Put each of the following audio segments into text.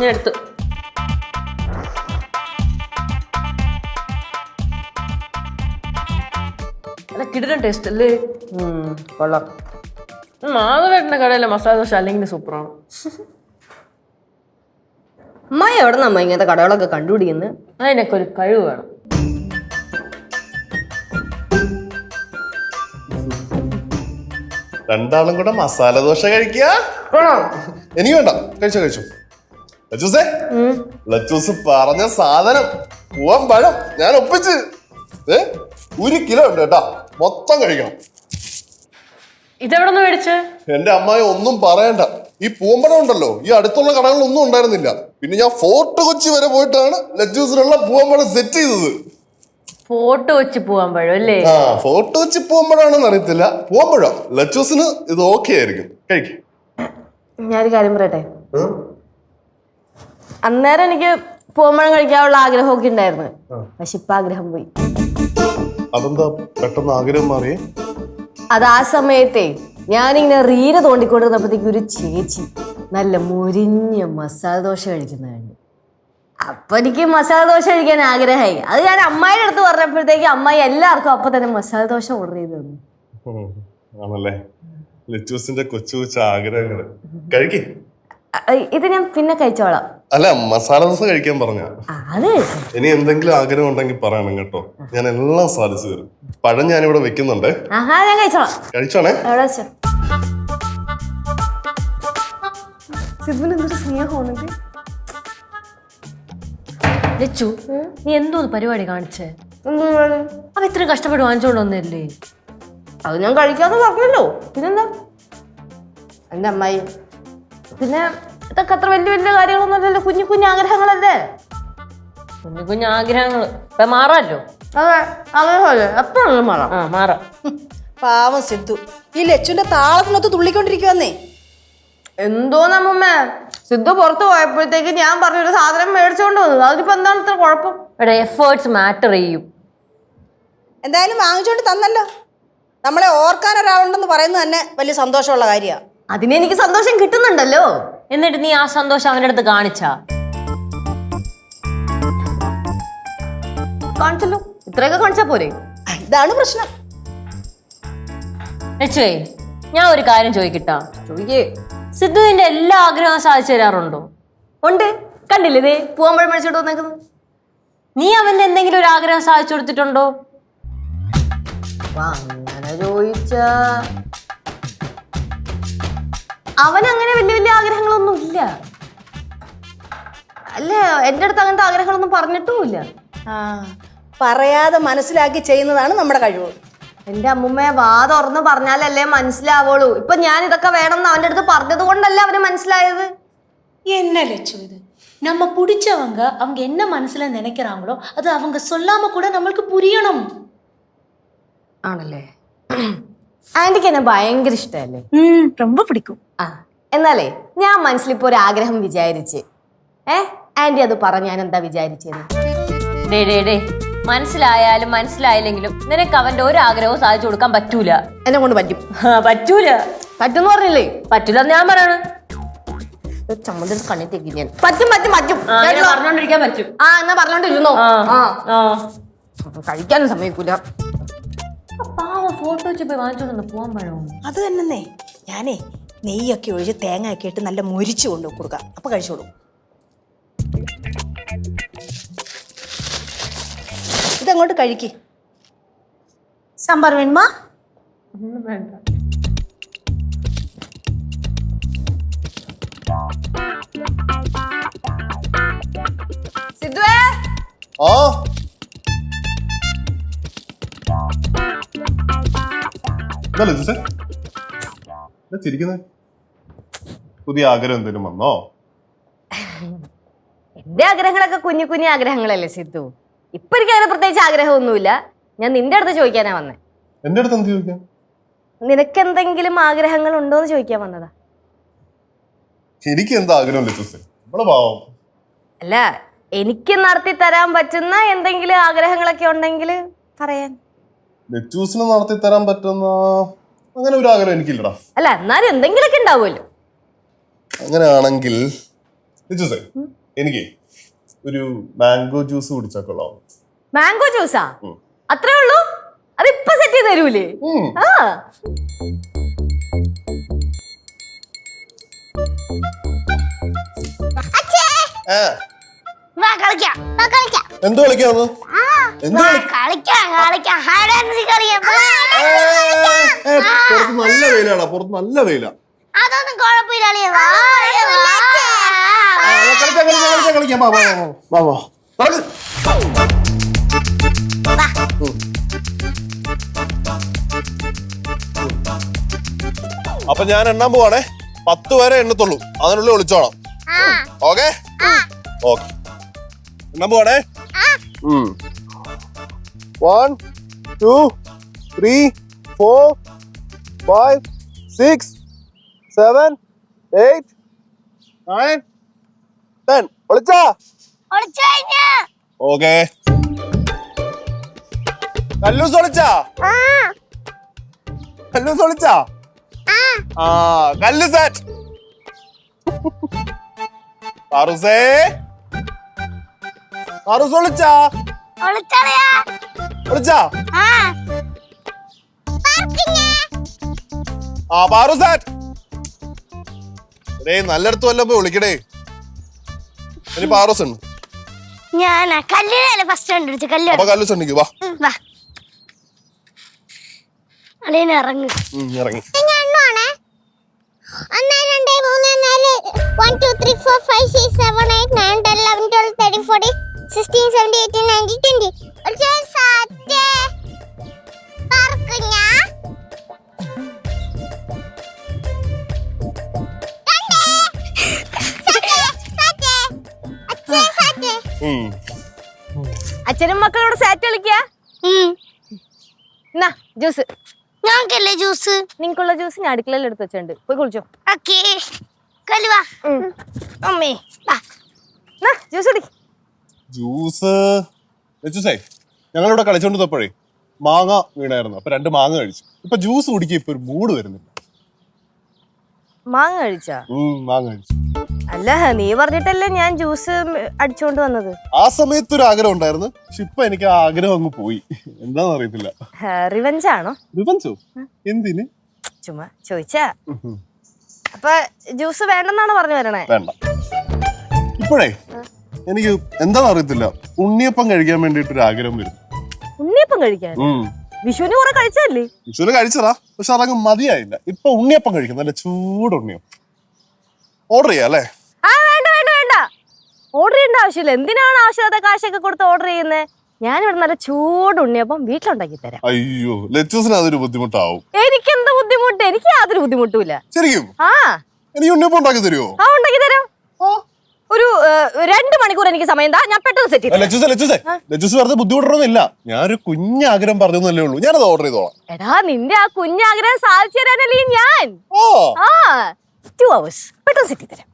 ഞാൻ എടുത്തു. അല്ല കിടിലൻ ടേസ്റ്റ് അല്ലേ? കൊള്ളാം. മാധവേട്ടന്റെ കടയിലെ മസാല ദോശ അല്ലെങ്കിൽ സൂപ്പറാണ്. അമ്മായി എവിടെ നമ്മ ഇങ്ങനത്തെ കടകളൊക്കെ കണ്ടുപിടിക്കുന്നത്? അതിനൊക്കെ ഒരു കഴിവ് വേണം. രണ്ടാളും കൂടെ മസാല ദോശ കഴിക്കുക. എനിക്ക് വേണ്ട, കഴിച്ചോ. ലച്ചൂസേ, ലച്ചൂസ് പറഞ്ഞ സാധനം പൂവൻ പഴം ഞാൻ ഒപ്പിച്ച് 1 കിലോ ഉണ്ട് കേട്ടാ, മൊത്തം കഴിക്കണം. ഇതെവിടെ മേടിച്ച്? എന്റെ അമ്മായി ഒന്നും പറയണ്ട. ഈ പൂവമ്പഴം ഉണ്ടല്ലോ, ഈ അടുത്തുള്ള കടകളിലൊന്നും ഉണ്ടായിരുന്നില്ല. പിന്നെ ഞാൻ ഫോർട്ട് കൊച്ചി വരെ പോയിട്ടാണ് ലച്ചൂസിനുള്ള പൂവമ്പഴം സെറ്റ് ചെയ്തത്. ഫോർട്ട് കൊച്ചി പൂവമ്പഴം അല്ലേ? ആ, ഫോർട്ട് കൊച്ചി പൂവമ്പഴാണെന്ന് അറിയത്തില്ല, പൂവമ്പഴം. ലച്ചൂസിന് ഇത് ഓക്കെ ആയിരിക്കും, കഴിക്കും. ഞാനൊരു കാര്യം പറയട്ടെ. അന്നേരം എനിക്ക് പൂവമ്പഴം കഴിക്കാനുള്ള ആഗ്രഹമൊക്കെ ഉണ്ടായിരുന്നു. പക്ഷെ ഇപ്പൊ ആഗ്രഹം പോയി. അതെന്താ പെട്ടെന്ന് ആഗ്രഹം മാറിയേ? അത് ആ സമയത്തെ ഞാനിങ്ങനെ റീല് തോണ്ടിക്കൊണ്ടിരുന്നപ്പോഴത്തേക്ക് ഒരു ചേച്ചി നല്ല മുരിഞ്ഞ മസാല ദോശ കഴിക്കുന്നതാണ്. അപ്പൊ എനിക്ക് മസാല ദോശ കഴിക്കാൻ ആഗ്രഹമായി. അത് ഞാൻ അമ്മായിയുടെ അടുത്ത് പറഞ്ഞപ്പോഴത്തേക്ക് അമ്മായി എല്ലാവർക്കും അപ്പൊ തന്നെ മസാല ദോശ ഓർഡർ ചെയ്ത് തന്നു. ആണല്ലേ, ലച്ചൂസിന്റെ കൊച്ചു കൊച്ചു ആഗ്രഹങ്ങള്. കഴിക്കേ. ഇത് ഞാൻ പിന്നെ കഴിച്ചോളാം. അല്ല, മസാല ദോശ കഴിക്കാൻ പറഞ്ഞ. അത് ഇനി എന്തെങ്കിലും ആഗ്രഹം ഉണ്ടെങ്കിൽ പറയണം കേട്ടോ, ഞാൻ എല്ലാം സാധിച്ചു തരും. പഴം ഞാനിവിടെ വെക്കുന്നുണ്ട്. ഞാൻ കഴിച്ചോളാം. കഴിച്ചോണേ. എവിടെ വെച്ചോ? സിദ്ധുവിനെന്തൊരു സ്നേഹമാണെങ്കിൽ. ലച്ചു, നീ എന്തോന്ന് പരിപാടി കാണിച്ചേ? അവ ഇത്രയും കഷ്ടപ്പെട്ട് വാങ്ങിച്ചോണ്ട് വന്നല്ലേ? അത് ഞാൻ കഴിക്കാന്ന് പറഞ്ഞല്ലോ, പിന്നെന്താ? എന്റെ അമ്മായി പിന്നെ ഇതൊക്കെ അത്ര വലിയ വലിയ കാര്യങ്ങളൊന്നും അല്ലല്ലോ, കുഞ്ഞു കുഞ്ഞു ആഗ്രഹങ്ങളല്ലേ. കുഞ്ഞു കുഞ്ഞു ആഗ്രഹങ്ങൾ ഇപ്പൊ മാറാമല്ലോ. അതെ, ആഗ്രഹമല്ലേ, എപ്പോഴും മാറാം. മാറാം. പാവം സിദ്ധു ഈ ലച്ചുവിന്റെ താളത്തിനൊത്ത് തുള്ളിക്കൊണ്ടിരിക്കുവന്നേ. എന്തോ നമ്മമ്മ, സിദ്ധു പുറത്ത് പോയപ്പോഴത്തേക്ക് ഞാൻ പറഞ്ഞൊരു സാധനം മേടിച്ചോണ്ട് വന്നത്. അതിനിപ്പോ എന്താണ് ഇത്ര കുഴപ്പം? ഇവിടെ എഫേർട്സ് മാറ്റർ ചെയ്യും. എന്തായാലും വാങ്ങിച്ചോണ്ട് തന്നല്ലോ. നമ്മളെ ഓർക്കാൻ ഒരാളുണ്ടെന്ന് പറയുന്നത് തന്നെ വലിയ സന്തോഷമുള്ള കാര്യമാണ്. അതിനെനിക്ക് സന്തോഷം കിട്ടുന്നുണ്ടല്ലോ. എന്നിട്ട് നീ ആ സന്തോഷം അവന്റെ അടുത്ത് കാണിച്ചാ? കാണിച്ചല്ലോ, ഇത്രയൊക്കെ കാണിച്ചാ പോരെ? ഇതാണ് പ്രശ്നം. ലച്ചുവേ, ഞാൻ ഒരു കാര്യം ചോദിക്കട്ടാ? ചോദിക്കേ. സിദ്ധുവിന്റെ എല്ലാ ആഗ്രഹവും സാധിച്ചു തരാറുണ്ടോ? ഉണ്ട്, കണ്ടില്ലേ ഇതേ പൂവമ്പഴം മേടിച്ചോണ്ട് വന്നേക്കുന്നത്. നീ അവന്റെ എന്തെങ്കിലും ഒരു ആഗ്രഹം സാധിച്ചു കൊടുത്തിട്ടുണ്ടോ? അങ്ങനെ ചോദിച്ചാ അവനങ്ങനെ വലിയ വലിയ ആഗ്രഹങ്ങളൊന്നും ഇല്ല. അല്ല, എന്റെ അടുത്ത് അങ്ങനത്തെ ആഗ്രഹങ്ങളൊന്നും പറഞ്ഞിട്ടുമില്ല. പറയാതെ മനസ്സിലാക്കി ചെയ്യുന്നതാണ് നമ്മുടെ കഴിവ്. എന്റെ അമ്മുമ്മയെ വാ തുറന്ന് പറഞ്ഞാലല്ലേ മനസ്സിലാവുള്ളൂ. ഇപ്പൊ ഞാൻ ഇതൊക്കെ വേണമെന്ന് അവന്റെ അടുത്ത് പറഞ്ഞത് കൊണ്ടല്ല അവന് മനസ്സിലായത്. என்ன லட்சு இது? நம்ம பிடிச்சவங்க அவங்க என்ன மனசுல நினைக்கிறாங்களோ அது அவங்க சொல்லாம கூட நம்மளுக்கு புரியணும். ആണല്ലേ? ആന്റിക്ക് എന്നെ ഭയങ്കര ഇഷ്ടമല്ലേ? ரொம்ப பிடிக்கும். എന്നാലേ ഞാൻ മനസ്സിലിപ്പോ ഒരു ആഗ്രഹം വിചാരിച്ച് ആന്റി അത് പറഞ്ഞ ഞാൻ എന്താ വിചാരിച്ചത്? ഡേ മനസ്സിലായാലും മനസ്സിലായില്ലെങ്കിലും നിനക്ക് അവന്റെ ഒരു ആഗ്രഹവും സാധിച്ചു കൊടുക്കാൻ പറ്റൂല. എന്നെ കൊണ്ട് പറ്റും. പറ്റൂല. പറ്റും പറഞ്ഞില്ലേ? പറ്റൂല ഞാൻ പറയണ. ചമ്മന്തി കണ്ണിട്ടേക്ക് ഞാൻ. പറ്റും പറ്റും പറ്റും പറഞ്ഞോണ്ടിരിക്കാൻ പറ്റും. എന്നാ പറഞ്ഞോണ്ടിരുന്നോ? കഴിക്കാനും സമ്മതിക്കൂല. ഫോട്ടോ വെച്ച് പോയി വാങ്ങിച്ചോണ്ട് പോവാൻ പഴമോ? അത് തന്നെ. ഞാനേ നെയ്യൊക്കെ ഒഴിച്ച് തേങ്ങ ഒക്കെ ഇട്ട് നല്ല മുരിച്ചു കൊണ്ട് കൊടുക്കാം, അപ്പൊ കഴിച്ചോളൂ. ഇതങ്ങോട്ട് കഴിക്ക്. சாம்பார் வேணுமா? ഒന്നും വേണ്ട. സിദ്ധുവേ. പുതിയ ആഗ്രഹം എന്തെങ്കിലും വന്നോ? എന്റെ ആഗ്രഹങ്ങളൊക്കെ കുഞ്ഞു കുഞ്ഞു ആഗ്രഹങ്ങളല്ലേ സിദ്ധു. ഇപ്പൊ എനിക്ക് അങ്ങനെ പ്രത്യേകിച്ച് ആഗ്രഹമൊന്നുമില്ല. ഞാൻ നിന്റെ അടുത്ത് ചോദിക്കാനാ വന്നേ. എന്റെ അടുത്ത് എന്ത് ചോദിക്കാൻ? നിനക്ക് എന്തെങ്കിലും ആഗ്രഹങ്ങൾ ഉണ്ടോന്ന് ചോദിക്കാൻ വന്നതാ. എനിക്ക് എന്താ ആഗ്രഹം? അല്ല, എനിക്ക് നടത്തി തരാൻ പറ്റുന്ന എന്തെങ്കിലും ആഗ്രഹങ്ങളൊക്കെ ഉണ്ടെങ്കിൽ പറയാൻ. ലച്ചൂസിന് നടത്തി തരാൻ പറ്റുന്ന അങ്ങനെ ഒരു ആഗ്രഹം എനിക്കില്ലടാ. അല്ല, എന്നാലും എന്തെങ്കിലുമൊക്കെ ഉണ്ടാവുമല്ലോ. അങ്ങനെയാണെങ്കിൽ ലിച്ചൂസേ എനിക്ക് ഒരു മാംഗോ ജ്യൂസ് കുടിച്ചാൽ കൊള്ളാം. മാംഗോ ജ്യൂസാ? അത്രേ ഉള്ളൂ? അതിപ്പോ സെറ്റ് ചെയ്ത് തരൂലേ? ആ എന്ത് കളിക്കാന്ന്? പുറത്ത് നല്ല വെയിലാടാ, പുറത്ത് നല്ല വെയിലാ. അതൊന്നും കുഴപ്പമില്ല. കളിക്കാം. അപ്പൊ ഞാൻ എണ്ണാൻ പോവാണേ. 10 വരെ എണ്ണത്തുള്ളൂ, അതിനുള്ളിൽ ഒളിച്ചോണം. ഓക്കെ ഓക്കെ, എണ്ണാൻ പോവാണേ. 1 2 3 4 5 6 7 8 9 10. ഒളിച്ചാ? ഓക്കെ. കല്ലൂസ് ഒളിച്ചാ? കല്ലൂസ് ഒളിച്ചാ? ആ, കല്ലു സെറ്റ്. പാറൂസേ, പാറൂസ് ഒളിച്ചാ? ഒളിച്ചാ? ആ, പാറു സെറ്റ്. നല്ലടത്ത് വല്ല പോയി വിളിക്കടേ. ഇനി പാറൂസ് ഉണ്ട്. ഞാനാ കല്ലിനല്ലേ ഫസ്റ്റ് കണ്ടുപിടിച്ചു. അപ്പൊ കല്ലൂസ് ഉണ്ടെങ്കിൽ വാ. അളിയനെ ഇറങ്ങി ഇറങ്ങി. 1 2 3 4 1 2 3 4 5 6 7 8 9 10 11 12 13 14 16 17 18 19 20. അച്ഛനും മക്കളോട് സാറ്റ് കളിക്കാ. എന്നാ ജ്യൂസ്. ഞങ്ങൾക്കല്ലേ ജ്യൂസ്? നിങ്ങൾക്കുള്ള ജ്യൂസ് ഞാൻ അടുക്കളയിൽ എടുത്ത് വെച്ചിട്ടുണ്ട്, പോയി കുളിച്ചോ. അമ്മേ ജ്യൂസ് കുടി. ജ്യൂസേ ഞങ്ങളിവിടെ കളിച്ചോണ്ടിരുന്നപ്പോഴേ മാങ്ങ വീണായിരുന്നു. അപ്പൊ 2 മാങ്ങ കഴിച്ചു. ഇപ്പൊ ജ്യൂസ് കുടിക്കാൻ ഇപ്പൊ ഒരു മൂഡ് വരുന്നില്ല. മാങ്ങ കഴിച്ചാ? മാങ്ങ കഴിച്ചു. അല്ല, നീ പറഞ്ഞിട്ടല്ലേ ഞാൻ ജ്യൂസ് അടിച്ചോണ്ട് വന്നത്. ആ സമയത്ത് ഒരു ആഗ്രഹം ഉണ്ടായിരുന്നു, പക്ഷെ ഇപ്പൊ എനിക്ക് ആ ആഗ്രഹം അങ്ങ് പോയി. എന്താന്ന് അറിയത്തില്ല. റിവെഞ്ച് ആണോ? റിവെഞ്ചോ? എന്തിന്? ചുമ്മാ ചോദിച്ചാ. അപ്പൊ ജ്യൂസ് വേണ്ടെന്നാണ് പറഞ്ഞു വരണേ? വേണ്ട. ഇപ്പോഴേ എനിക്ക് എന്താന്ന് അറിയത്തില്ല, ഉണ്ണിയപ്പം കഴിക്കാൻ വേണ്ടിട്ട് ഒരു ആഗ്രഹം വരും. ഉണ്ണിയപ്പം കഴിക്കാൻ? വിഷുവിന് കുറെ കഴിച്ചല്ലേ? വിഷുവിന് കഴിച്ചതാ, പക്ഷെ അതങ്ങ് മതിയായില്ല. ഇപ്പൊ ഉണ്ണിയപ്പം കഴിക്കും, നല്ല ചൂട് ഉണ്ണിയപ്പം. ഓർഡർ ചെയ്യാം അല്ലേ? വേണ്ട, ഓർഡർ ചെയ്യേണ്ട ആവശ്യമില്ല. എന്തിനാണ് ആവശ്യമില്ലാത്ത കാശൊക്കെ കൊടുത്ത് ഓർഡർ ചെയ്യുന്നത്? ഞാനിവിടെ നല്ല ചൂട് ഉണ്ണിയപ്പം വീട്ടിലുണ്ടാക്കി തരാം. അയ്യോ, ലെറ്റസിന് അതൊരു ബുദ്ധിമുട്ടാവും. എനിക്കെന്ത് ബുദ്ധിമുട്ട്? എനിക്ക് യാതൊരു ബുദ്ധിമുട്ടുമില്ല. ശരിക്കും? ആ, എനിക്ക് ഉണ്ണിയപ്പം ഉണ്ടാക്കി തരുമോ? ആ, ഉണ്ടാക്കി തരാം. ഒരു 2 മണിക്കൂർ എനിക്ക് സമയം താ, ഞാൻ പെട്ടെന്ന് സെറ്റ് ചെയ്യും. ലെറ്റസ് വെറുതെ ബുദ്ധിമുട്ടൊന്നുമില്ല. ഞാനൊരു കുഞ്ഞാഗ്രഹം പറഞ്ഞല്ലേ ഉള്ളൂ, ഞാനത് ഓർഡർ ചെയ്തോളാം. എടാ, നിന്റെ ആ കുഞ്ഞാഗ്രഹം സാധിച്ചു തരാനല്ലേ ഞാൻ. ആ, 2 hours പെട്ടെന്ന് സെറ്റ് ചെയ്ത് തരാം.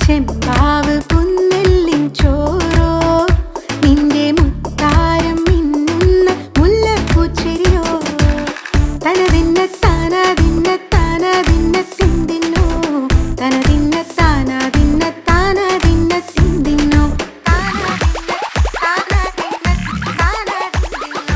ചെമ്പാവ് പുന്നെല്ലിൻ ചോറോ, നിന്റെ മുത്താരം മിന്നുന്ന മുല്ലപ്പൂച്ചെരിയോ, തനതിന്ന താന ദിന്ന